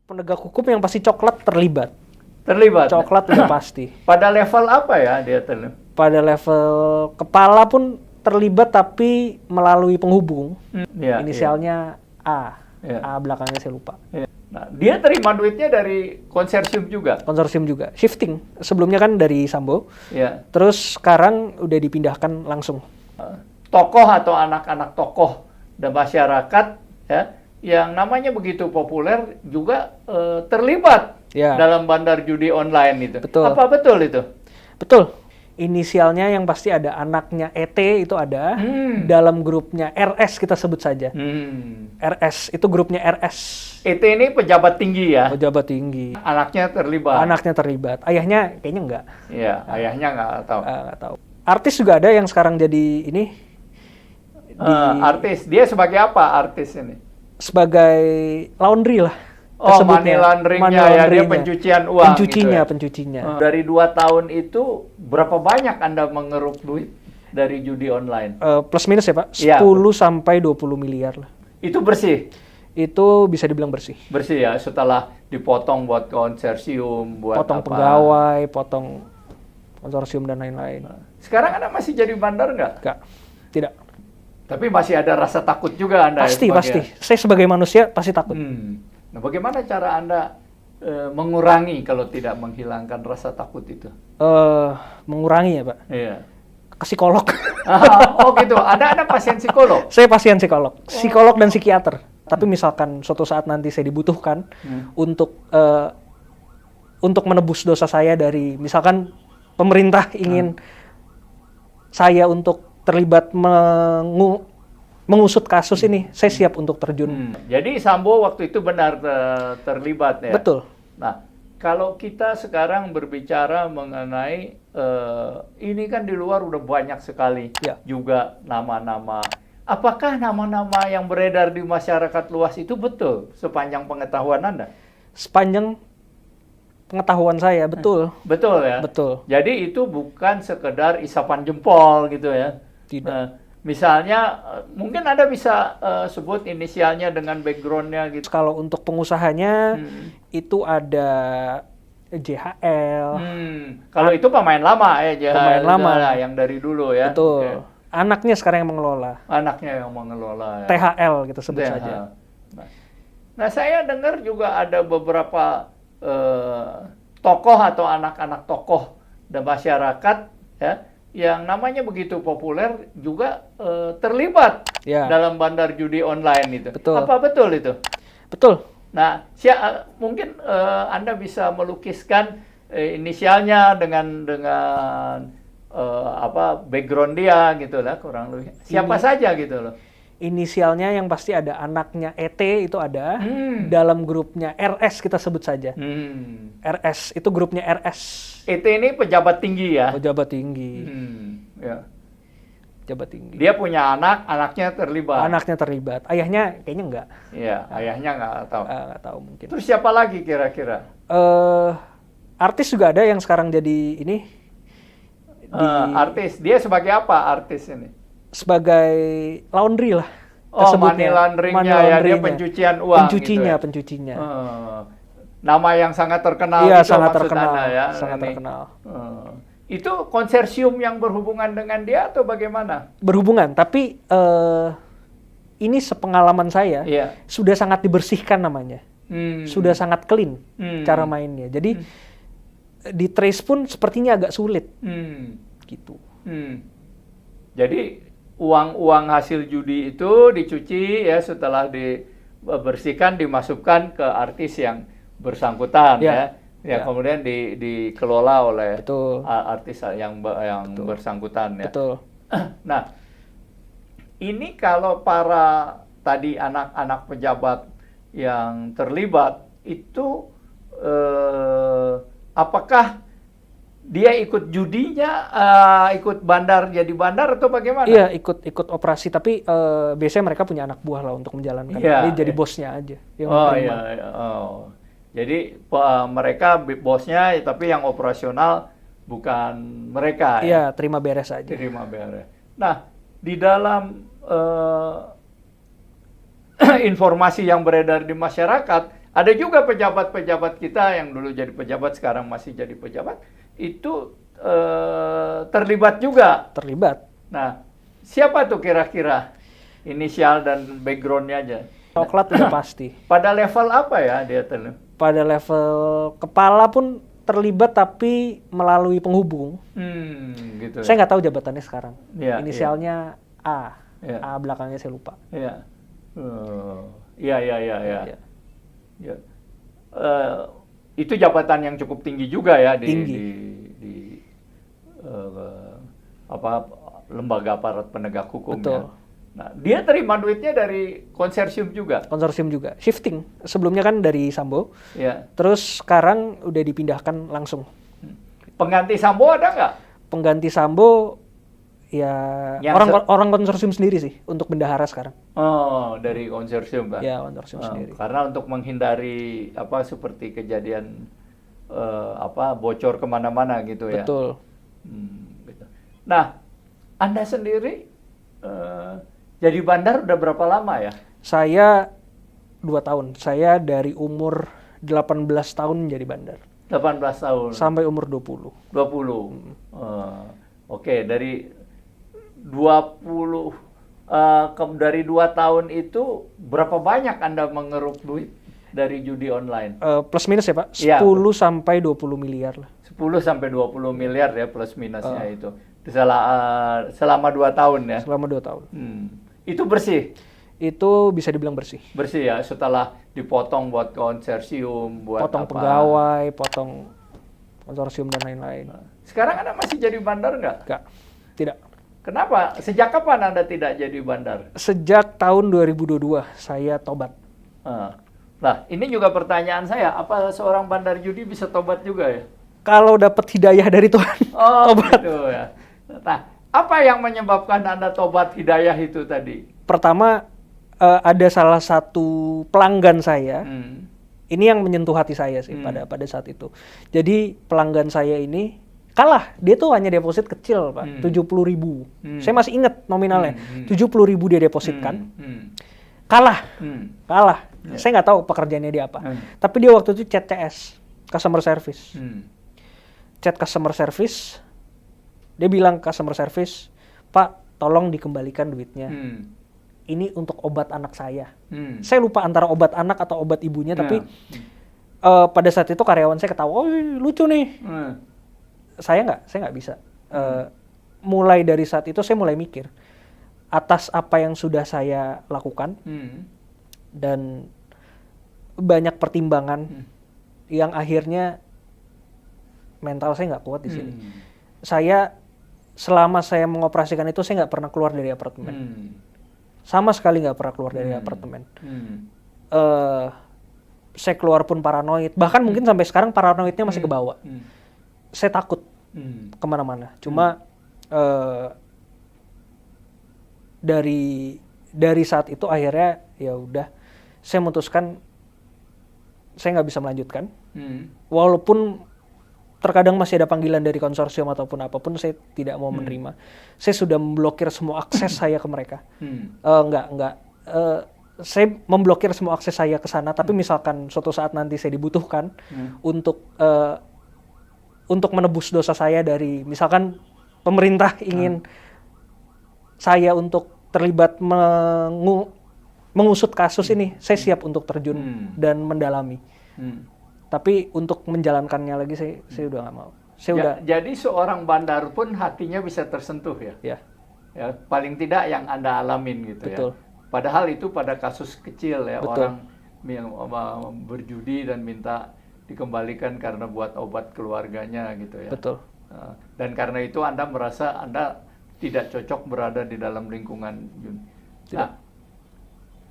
penegak hukum yang pasti coklat terlibat. Terlibat? Coklat udah pasti. Pada level apa ya dia terlibat? Pada level kepala pun terlibat tapi melalui penghubung. Ya, Inisialnya A. Ya. A belakangnya saya lupa. Ya. Nah, dia terima duitnya dari konsorsium juga? Konsorsium juga. Shifting. Sebelumnya kan dari Sambo. Ya. Terus sekarang udah dipindahkan langsung. Tokoh atau anak-anak tokoh dan masyarakat ya, yang namanya begitu populer juga terlibat dalam bandar judi online itu. Betul. Apa betul itu? Betul. Inisialnya yang pasti ada anaknya ET itu ada. Dalam grupnya RS kita sebut saja. RS, itu grupnya RS. ET ini pejabat tinggi ya? Pejabat tinggi. Anaknya terlibat? Anaknya terlibat. Ayahnya kayaknya enggak. Iya, ayahnya nggak tahu. Nggak tahu. Artis juga ada yang sekarang jadi ini. Artis. Dia sebagai apa artis ini? Sebagai laundry lah. Oh, money laundering-nya ya, dia pencucian uang. Pencucinya, gitu ya? pencucinya. Dari 2 tahun itu, berapa banyak Anda mengeruk duit dari judi online? Plus minus ya Pak, 10 Ya, sampai 20 miliar lah. Itu bersih? Itu bisa dibilang bersih. Bersih ya, setelah dipotong buat konsorsium, buat potong apa? Pegawai, potong konsorsium dan lain-lain. Sekarang Anda masih jadi bandar nggak? Enggak, tidak. Tapi masih ada rasa takut juga Anda? Pasti, ya, pasti. Saya sebagai manusia pasti takut. Nah, bagaimana cara Anda mengurangi kalau tidak menghilangkan rasa takut itu? Mengurangi ya Pak? Iya. Ke psikolog. Oh gitu, Anda pasien psikolog? Saya pasien psikolog. Psikolog dan psikiater. Tapi misalkan suatu saat nanti saya dibutuhkan untuk menebus dosa saya dari, misalkan pemerintah ingin saya untuk terlibat mengusut kasus ini, saya siap untuk terjun. Jadi Sambo waktu itu benar terlibat ya? Betul. Nah, kalau kita sekarang berbicara mengenai ini kan di luar udah banyak sekali juga nama-nama. Apakah nama-nama yang beredar di masyarakat luas itu betul sepanjang pengetahuan Anda? Sepanjang pengetahuan saya, betul. Betul ya? Betul. Jadi itu bukan sekedar isapan jempol gitu ya? Tidak. Misalnya, mungkin Anda bisa sebut inisialnya dengan background-nya gitu. Kalau untuk pengusahanya, itu ada JHL. Kalau itu pemain lama ya, JHL. Pemain lama. Yang dari dulu ya. Betul. Okay. Anaknya sekarang yang mengelola. Anaknya yang mengelola. Ya. THL gitu sebut saja. Nah, saya dengar juga ada beberapa tokoh atau anak-anak tokoh dan masyarakat ya, yang namanya begitu populer juga terlibat dalam bandar judi online itu. Betul. Apa betul itu? Betul. Nah, mungkin Anda bisa melukiskan inisialnya dengan background dia gitu lah, kurang lebih. Siapa saja gitu loh. Inisialnya yang pasti ada anaknya ET itu ada. Dalam grupnya RS kita sebut saja. RS, itu grupnya RS. ET ini pejabat tinggi ya? Pejabat tinggi. Ya. Pejabat tinggi. Dia punya anaknya terlibat? Anaknya terlibat. Ayahnya kayaknya enggak. Iya, ayahnya nggak tahu. Nggak tahu mungkin. Terus siapa lagi kira-kira? Artis juga ada yang sekarang jadi ini. Artis, dia sebagai apa artis ini? Sebagai laundry lah. Oh, money laundering-nya ya, dia pencucian uang. Pencucinya, gitu ya? pencucinya. Nama yang sangat terkenal. Iya, itu sangat terkenal. Anda, ya, sangat terkenal. Itu konsorsium yang berhubungan dengan dia atau bagaimana? Berhubungan, tapi ini sepengalaman saya sudah sangat dibersihkan namanya. Sudah sangat clean cara mainnya. Jadi di trace pun sepertinya agak sulit. Gitu. Jadi uang hasil judi itu dicuci ya, setelah dibersihkan dimasukkan ke artis yang bersangkutan ya. Kemudian dikelola oleh artis yang bersangkutan ya. Betul. Nah, ini kalau para tadi anak-anak pejabat yang terlibat itu apakah dia ikut judinya, ikut bandar jadi bandar atau bagaimana? Iya, ikut operasi, tapi biasanya mereka punya anak buah lah untuk menjalankan. Dia jadi bosnya aja. Jadi mereka bosnya, tapi yang operasional bukan mereka. Iya, terima beres aja. Terima beres. Nah, di dalam informasi yang beredar di masyarakat, Ada juga pejabat-pejabat kita yang dulu jadi pejabat, sekarang masih jadi pejabat, itu terlibat juga. Terlibat. Nah, siapa tuh kira-kira inisial dan background-nya aja? Coklat udah pasti. Pada level apa ya dia terlibat? Pada level kepala pun terlibat, tapi melalui penghubung. Gitu. Saya nggak tahu jabatannya sekarang. Ya, inisialnya A. Ya. A belakangnya saya lupa. Iya. Iya. Itu jabatan yang cukup tinggi juga ya di lembaga aparat penegak hukum. Betul. Ya. Nah, dia terima duitnya dari konsorsium juga. Konsorsium juga, shifting. Sebelumnya kan dari Sambo, ya. Terus sekarang udah dipindahkan langsung. Pengganti Sambo ada nggak? Pengganti Sambo ya orang konsorsium sendiri sih untuk bendahara sekarang. Oh, dari konsorsium kan? Ya, konsorsium sendiri. Karena untuk menghindari seperti kejadian bocor kemana-mana gitu ya. Betul. Gitu. Nah, Anda sendiri jadi bandar udah berapa lama ya? Saya 2 tahun. Saya dari umur 18 tahun jadi bandar. 18 tahun. Sampai umur 20. 20. Oke, dari 20 dari 2 tahun itu berapa banyak Anda mengeruk duit dari judi online? Plus minus ya Pak, 10 sampai 20 miliar lah. 10 sampai 20 miliar ya plus minusnya itu. Selama 2 tahun ya? Selama 2 tahun. Itu bersih? Itu bisa dibilang bersih. Bersih ya, setelah dipotong buat konsorsium, buat potong pegawai, potong konsorsium dan lain-lain. Sekarang Anda masih jadi bandar nggak? Nggak, tidak. Kenapa? Sejak kapan Anda tidak jadi bandar? Sejak tahun 2022 saya tobat. Nah, ini juga pertanyaan saya, apa seorang bandar judi bisa tobat juga ya? Kalau dapat hidayah dari Tuhan, tobat. Gitu ya. Nah, apa yang menyebabkan Anda tobat hidayah itu tadi? Pertama, ada salah satu pelanggan saya, ini yang menyentuh hati saya sih pada saat itu. Jadi pelanggan saya ini kalah, dia tuh hanya deposit kecil Pak, 70.000. Saya masih ingat nominalnya, 70.000 dia depositkan. Kalah. Yeah. Saya nggak tahu pekerjaannya dia apa. Tapi dia waktu itu chat CS, customer service. Chat customer service, dia bilang customer service, Pak, tolong dikembalikan duitnya. Ini untuk obat anak saya. Saya lupa antara obat anak atau obat ibunya, tapi pada saat itu karyawan saya ketawa, oh lucu nih. Saya nggak bisa. Mulai dari saat itu saya mulai mikir atas apa yang sudah saya lakukan dan banyak pertimbangan yang akhirnya mental saya nggak kuat di sini. Selama saya mengoperasikan itu saya nggak pernah keluar dari apartemen. Sama sekali nggak pernah keluar dari apartemen. Saya keluar pun paranoid. Bahkan mungkin sampai sekarang paranoidnya masih kebawa. Saya takut kemana-mana. Cuma dari saat itu akhirnya ya udah saya memutuskan saya nggak bisa melanjutkan. Walaupun terkadang masih ada panggilan dari konsorsium ataupun apapun, saya tidak mau menerima. Saya sudah memblokir semua akses saya ke mereka. Saya memblokir semua akses saya ke sana. Tapi misalkan suatu saat nanti saya dibutuhkan untuk menebus dosa saya dari, misalkan pemerintah ingin saya untuk terlibat mengusut kasus ini, saya siap untuk terjun dan mendalami. Tapi untuk menjalankannya lagi saya udah nggak mau. Jadi seorang bandar pun hatinya bisa tersentuh ya? Ya, paling tidak yang Anda alamin gitu. Betul. Ya. Padahal itu pada kasus kecil ya. Betul. Orang yang berjudi dan minta dikembalikan karena buat obat keluarganya gitu ya. Betul. Dan karena itu Anda merasa Anda tidak cocok berada di dalam lingkungan judi. Nah,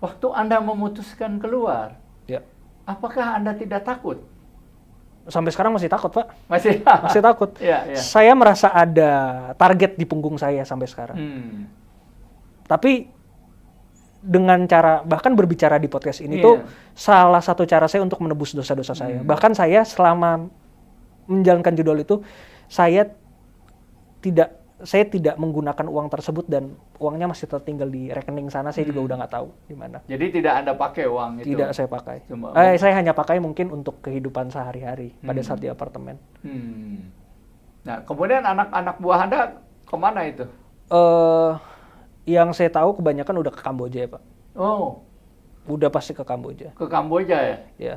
waktu Anda memutuskan keluar, apakah Anda tidak takut? Sampai sekarang masih takut, Pak. Masih takut. Saya merasa ada target di punggung saya sampai sekarang. Tapi dengan cara, bahkan berbicara di podcast ini tuh salah satu cara saya untuk menebus dosa-dosa saya. Bahkan saya selama menjalankan judul itu, saya saya tidak menggunakan uang tersebut dan uangnya masih tertinggal di rekening sana. Saya juga udah nggak tahu di mana. Jadi tidak Anda pakai uang itu? Tidak saya pakai. Saya hanya pakai mungkin untuk kehidupan sehari-hari pada saat di apartemen. Nah, kemudian anak-anak buah Anda kemana itu? Yang saya tahu kebanyakan udah ke Kamboja ya, Pak. Oh. Udah pasti ke Kamboja. Ke Kamboja ya? Ya.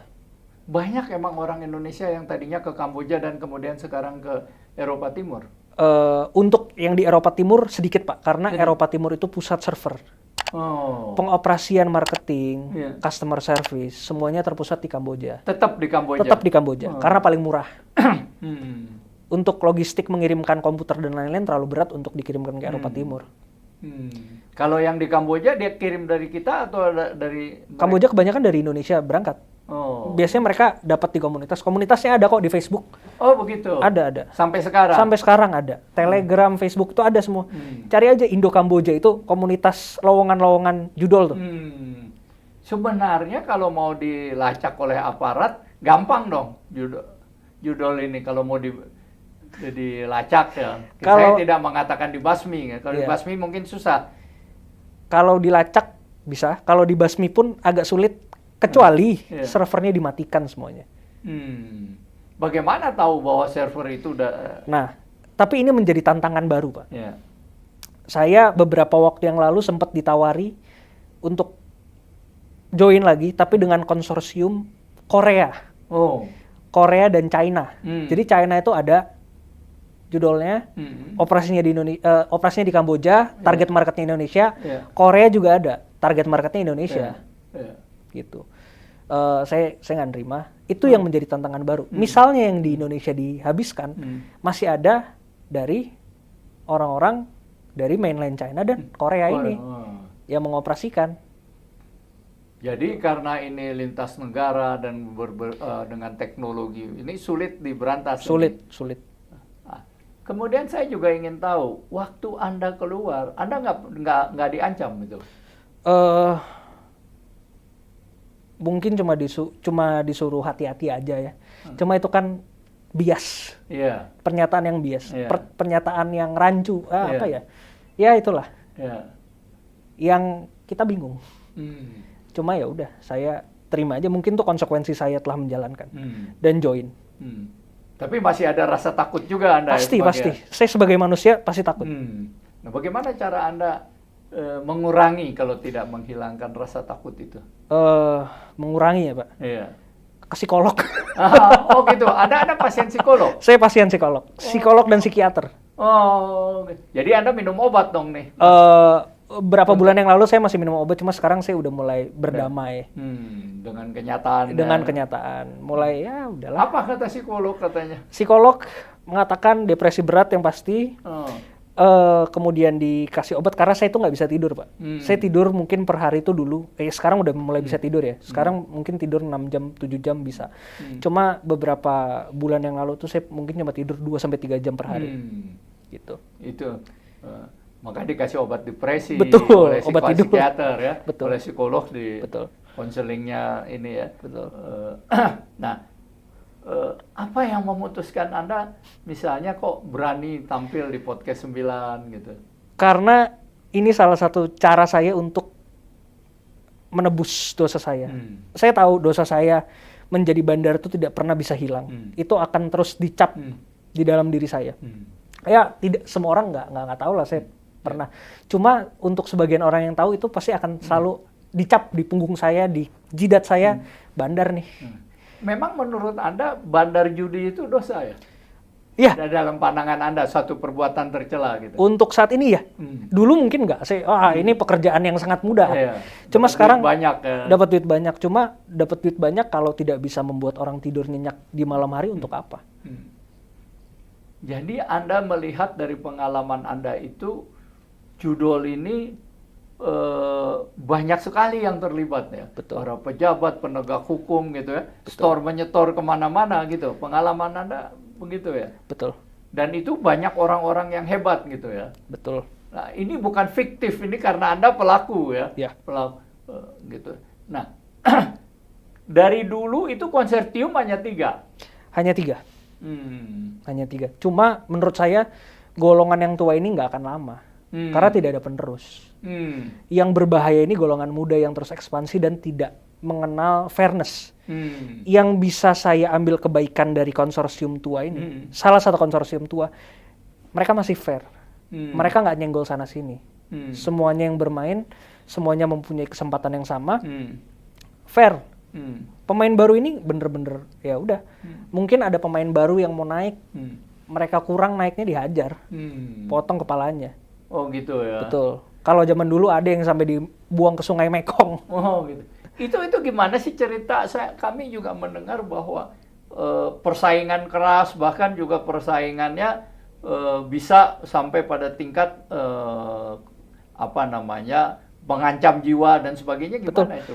Banyak emang orang Indonesia yang tadinya ke Kamboja dan kemudian sekarang ke Eropa Timur? Untuk yang di Eropa Timur sedikit Pak, karena Eropa Timur itu pusat server. Pengoperasian marketing, customer service, semuanya terpusat di Kamboja. Tetap di Kamboja? Tetap di Kamboja, karena paling murah. Untuk logistik mengirimkan komputer dan lain-lain terlalu berat untuk dikirimkan ke Eropa Timur. Kalau yang di Kamboja dia kirim dari kita atau dari mereka? Kamboja kebanyakan dari Indonesia berangkat. Biasanya mereka dapat di komunitas. Komunitasnya ada kok di Facebook. Oh begitu? Ada. Sampai sekarang? Sampai sekarang ada. Telegram, Facebook itu ada semua. Cari aja Indo Kamboja, itu komunitas lowongan-lowongan judol tuh. Sebenarnya kalau mau dilacak oleh aparat, gampang dong judol ini kalau mau dilacak ya. Saya tidak mengatakan dibasmi. Kalau dibasmi mungkin susah. Kalau dilacak bisa. Kalau dibasmi pun agak sulit. Kecuali servernya dimatikan semuanya. Bagaimana tahu bahwa server itu udah... Nah, tapi ini menjadi tantangan baru, Pak. Saya beberapa waktu yang lalu sempat ditawari untuk join lagi, tapi dengan konsorsium Korea. Korea dan China. Jadi China itu ada judulnya, operasinya di Kamboja, target marketnya Indonesia. Korea juga ada, target marketnya Indonesia. Gitu. Saya nggak nerima. Itu yang menjadi tantangan baru. Misalnya yang di Indonesia dihabiskan, masih ada dari orang-orang dari mainland China dan Korea ini yang mengoperasikan. Jadi karena ini lintas negara dan dengan teknologi ini sulit diberantas. Sulit. Kemudian saya juga ingin tahu, waktu Anda keluar, Anda nggak diancam gitu? Mungkin cuma disuruh hati-hati aja ya. Cuma itu kan bias. Pernyataan yang bias. Pernyataan yang rancu. Apa ya? Ya itulah. Yang kita bingung. Cuma ya udah, saya terima aja. Mungkin itu konsekuensi saya telah menjalankan dan join. Tapi masih ada rasa takut juga Anda? Pasti. Saya sebagai manusia pasti takut. Nah, bagaimana cara Anda mengurangi kalau tidak menghilangkan rasa takut itu? Mengurangi ya, Pak? Iya. Ke psikolog. Oh gitu, ada pasien psikolog? Saya pasien psikolog. Psikolog dan psikiater. Oh, jadi Anda minum obat dong nih? Berapa bulan yang lalu saya masih minum obat, cuma sekarang saya udah mulai berdamai. Dengan kenyataan. Dengan kenyataan. Mulai ya udahlah. Apa kata psikolog katanya? Psikolog mengatakan depresi berat yang pasti. Kemudian dikasih obat karena saya itu nggak bisa tidur, Pak. Saya tidur mungkin per hari itu dulu. Sekarang udah mulai bisa tidur ya. Sekarang mungkin tidur 6 jam, 7 jam bisa. Cuma beberapa bulan yang lalu tuh saya mungkin cuma tidur 2-3 jam per hari. Gitu. Itu. Maka dikasih obat depresi. Betul. Oleh obat tidur. Psikiater ya. Betul. Oleh psikolog di konselingnya ini ya. Betul. Nah. Apa yang memutuskan Anda misalnya kok berani tampil di podcast 9 gitu? Karena ini salah satu cara saya untuk menebus dosa saya. Saya tahu dosa saya menjadi bandar itu tidak pernah bisa hilang. Itu akan terus dicap di dalam diri saya. Ya tidak semua orang nggak tahu lah, saya pernah. Cuma untuk sebagian orang yang tahu itu pasti akan selalu dicap di punggung saya, di jidat saya, bandar nih. Memang menurut Anda bandar judi itu dosa ya? Iya. Dalam pandangan Anda suatu perbuatan tercela gitu? Untuk saat ini ya. Dulu mungkin nggak. Ini pekerjaan yang sangat mudah. Cuma sekarang dapat duit banyak. Cuma dapat duit banyak kalau tidak bisa membuat orang tidur nyenyak di malam hari untuk apa? Jadi Anda melihat dari pengalaman Anda itu judul ini banyak sekali yang terlibat ya. Betul. Para pejabat, penegak hukum gitu ya. Betul. Store menyetor kemana-mana gitu. Pengalaman Anda begitu ya? Betul. Dan itu banyak orang-orang yang hebat gitu ya? Betul. Nah ini bukan fiktif, ini karena Anda pelaku ya? Iya. Pelaku gitu. Nah dari dulu itu konsorsium hanya 3? Hanya 3. Hanya 3. Cuma menurut saya golongan yang tua ini nggak akan lama. Karena tidak ada penerus. Yang berbahaya ini golongan muda yang terus ekspansi dan tidak mengenal fairness. Yang bisa saya ambil kebaikan dari konsorsium tua ini, salah satu konsorsium tua, mereka masih fair. Mereka nggak nyenggol sana sini. Semuanya yang bermain, semuanya mempunyai kesempatan yang sama, fair. Pemain baru ini bener-bener ya udah. Mungkin ada pemain baru yang mau naik, mereka kurang naiknya dihajar, potong kepalanya. Oh gitu ya. Betul. Kalau zaman dulu ada yang sampai dibuang ke Sungai Mekong. Oh gitu. Itu gimana sih cerita? Kami juga mendengar bahwa persaingan keras, bahkan juga persaingannya bisa sampai pada tingkat mengancam jiwa dan sebagainya. Gimana itu?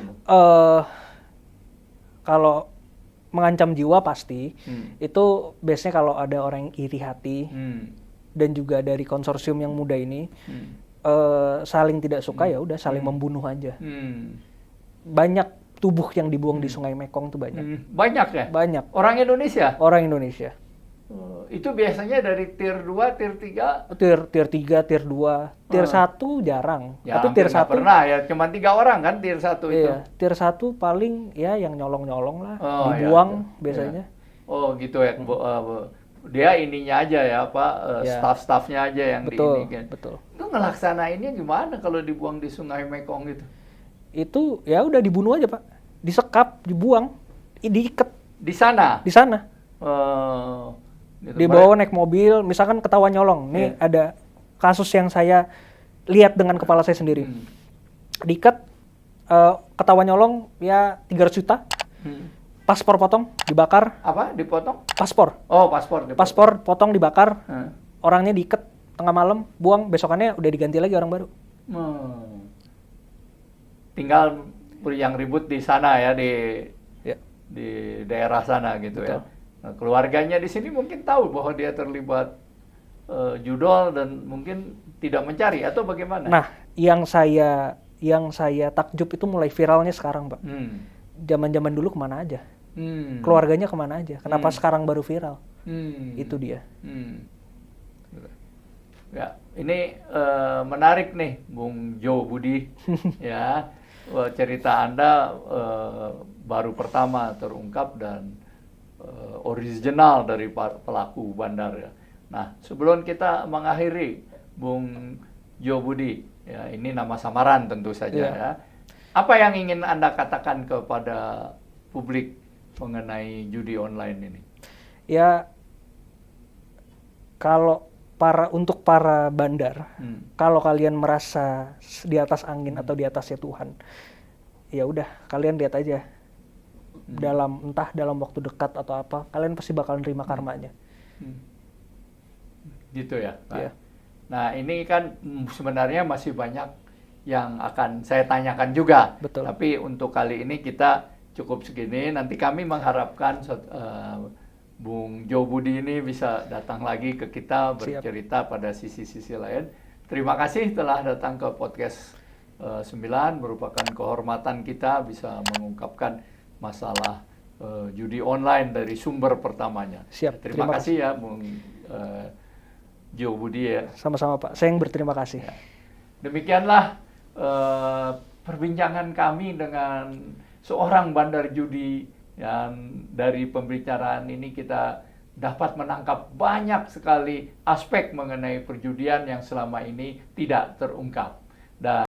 Kalau mengancam jiwa pasti, itu biasanya kalau ada orang yang iri hati. Dan juga dari konsorsium yang muda ini saling tidak suka, ya udah saling membunuh aja. Banyak tubuh yang dibuang di Sungai Mekong tuh banyak. Banyak ya? Banyak. Orang Indonesia? Orang Indonesia. Itu biasanya dari tier 2, tier 3? Tier 3, tier 2. Tier 1 jarang. Ya, tapi tier 1 pernah ya, cuma 3 orang kan tier 1 itu. Iya, tier 1 paling ya yang nyolong-nyolong lah, dibuang biasanya. Oh gitu ya. Dia ininya aja ya, staff-staffnya aja yang diinikan. Betul. Itu ngelaksanainnya gimana kalau dibuang di Sungai Mekong gitu? Itu ya udah dibunuh aja, Pak. Disekap, dibuang, diikat. Di sana? Di sana. Gitu. Dibawa naik mobil, misalkan ketahuan nyolong. Nih ada kasus yang saya lihat dengan kepala saya sendiri. Diikat, ketahuan nyolong ya 300 juta. Paspor potong, dibakar. Apa? Dipotong? Paspor. Oh, paspor. Dipotong. Paspor potong, dibakar. Orangnya diikat tengah malam, buang. Besokannya udah diganti lagi orang baru. Tinggal yang ribut di sana ya, di daerah sana gitu. Betul. Ya. Nah, keluarganya di sini mungkin tahu bahwa dia terlibat judol dan mungkin tidak mencari atau bagaimana? Nah, yang saya takjub itu mulai viralnya sekarang, Pak. Zaman-zaman dulu kemana aja? Keluarganya kemana aja? Kenapa sekarang baru viral? Itu dia. Ya, ini menarik nih, Bung Jo Budi. Ya, cerita Anda baru pertama terungkap dan original dari pelaku bandar. Ya. Nah, sebelum kita mengakhiri, Bung Jo Budi, ya ini nama samaran tentu saja ya. Apa yang ingin Anda katakan kepada publik mengenai judi online ini? Ya, kalau untuk para bandar, kalau kalian merasa di atas angin atau di atasnya Tuhan, ya udah kalian lihat aja. Entah dalam waktu dekat atau apa, kalian pasti bakal nerima karmanya. Gitu ya, Pak. Yeah. Nah, ini kan sebenarnya masih banyak yang akan saya tanyakan juga. Betul. Tapi untuk kali ini kita cukup segini. Nanti kami mengharapkan Bung Jo Budi ini bisa datang lagi ke kita bercerita pada sisi-sisi lain. Terima kasih telah datang ke podcast 9. Merupakan kehormatan kita bisa mengungkapkan masalah judi online dari sumber pertamanya. Siap. Terima kasih ya Bung Jo Budi ya. Sama-sama Pak. Saya yang berterima kasih. Ya. Demikianlah perbincangan kami dengan seorang bandar judi, yang dari pembicaraan ini kita dapat menangkap banyak sekali aspek mengenai perjudian yang selama ini tidak terungkap. Dan